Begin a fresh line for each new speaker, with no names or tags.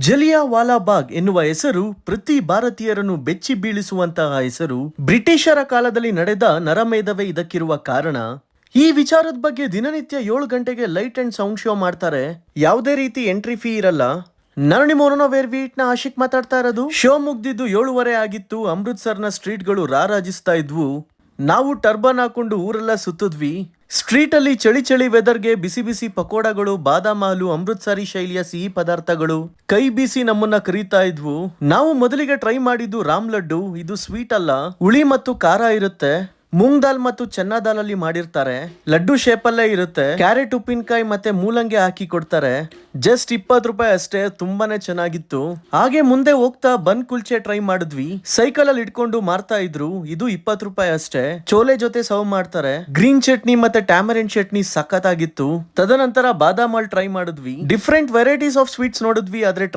ಜಲಿಯಾವಾಲಾ ಬಾಗ್ ಎನ್ನುವ ಹೆಸರು ಪ್ರತಿ ಭಾರತೀಯರನ್ನು ಬೆಚ್ಚಿ ಬೀಳಿಸುವಂತಹ ಹೆಸರು. ಬ್ರಿಟಿಷರ ಕಾಲದಲ್ಲಿ ನಡೆದ ನರಮೇಧವೇ ಇದಕ್ಕಿರುವ ಕಾರಣ. ಈ ವಿಚಾರದ ಬಗ್ಗೆ ದಿನನಿತ್ಯ 7 ಗಂಟೆಗೆ ಲೈಟ್ ಅಂಡ್ ಸೌಂಡ್ ಶೋ ಮಾಡ್ತಾರೆ. ಯಾವುದೇ ರೀತಿ ಎಂಟ್ರಿ ಫೀ ಇರಲ್ಲ. ನಾನು ನಿಮ್ಮ ವೇರ್ವೀಟ್ನ ಆಶಿಕ್ ಮಾತಾಡ್ತಾ ಇರೋದು. ಶೋ ಮುಗ್ದಿದ್ದು 7:30 ಆಗಿತ್ತು. ಅಮೃತ್ಸರ್ನ ಸ್ಟ್ರೀಟ್ಗಳು ರಾರಾಜಿಸ್ತಾ ಇದ್ವು. ನಾವು ಟರ್ಬನ್ ಹಾಕೊಂಡು ಊರೆಲ್ಲ ಸುತ್ತಿದ್ವಿ. ಸ್ಟ್ರೀಟ್ ಅಲ್ಲಿ ಚಳಿ ಚಳಿ ವೆದರ್ಗೆ ಬಿಸಿ ಬಿಸಿ ಪಕೋಡಗಳು, ಬಾದಾಮ್ ಹಾಲು, ಅಮೃತ್ಸರಿ ಶೈಲಿಯ ಸಿಹಿ ಪದಾರ್ಥಗಳು ಕೈ ಬೀಸಿ ನಮ್ಮನ್ನ ಕರೀತಾ ಇದ್ವು. ನಾವು ಮೊದಲಿಗೆ ಟ್ರೈ ಮಾಡಿದ್ದು ರಾಮ್ ಲಡ್ಡು. ಇದು ಸ್ವೀಟ್ ಅಲ್ಲ, ಹುಳಿ ಮತ್ತು ಖಾರ ಇರುತ್ತೆ. ಮೂಂಗ್ ದಾಲ್ ಮತ್ತು ಚೆನ್ನ ದಾಲ್ ಅಲ್ಲಿ ಮಾಡಿರ್ತಾರೆ. ಲಡ್ಡು ಶೇಪ್ ಅಲ್ಲೇ ಇರುತ್ತೆ. ಕ್ಯಾರೆಟ್, ಉಪ್ಪಿನಕಾಯಿ ಮತ್ತೆ ಮೂಲಂಗಿ ಹಾಕಿ ಕೊಡ್ತಾರೆ. ಜಸ್ಟ್ 20 ರೂಪಾಯಿ ಅಷ್ಟೇ. ತುಂಬಾನೇ ಚೆನ್ನಾಗಿತ್ತು. ಹಾಗೆ ಮುಂದೆ ಹೋಗ್ತಾ ಬನ್ ಕುಲ್ಚೆ ಟ್ರೈ ಮಾಡಿದ್ವಿ. ಸೈಕಲ್ ಅಲ್ಲಿ ಇಟ್ಕೊಂಡು ಮಾರ್ತಾ ಇದ್ರು. ಇದು 20 ರೂಪಾಯಿ ಅಷ್ಟೇ. ಚೋಲೆ ಜೊತೆ ಸರ್ವ್ ಮಾಡ್ತಾರೆ. ಗ್ರೀನ್ ಚಟ್ನಿ ಮತ್ತೆ ಟ್ಯಾಮರಿನ್ ಚಟ್ನಿ ಸಖತ್ತಾಗಿತ್ತು. ತದನಂತರ ಬಾದಾಮ್ ಹಾಲ್ ಟ್ರೈ ಮಾಡಿದ್ವಿ. ಡಿಫ್ರೆಂಟ್ ವೆರೈಟೀಸ್ ಆಫ್ ಸ್ವೀಟ್ಸ್ ನೋಡಿದ್ವಿ. ಆದ್ರೆ ಟ್ರೈ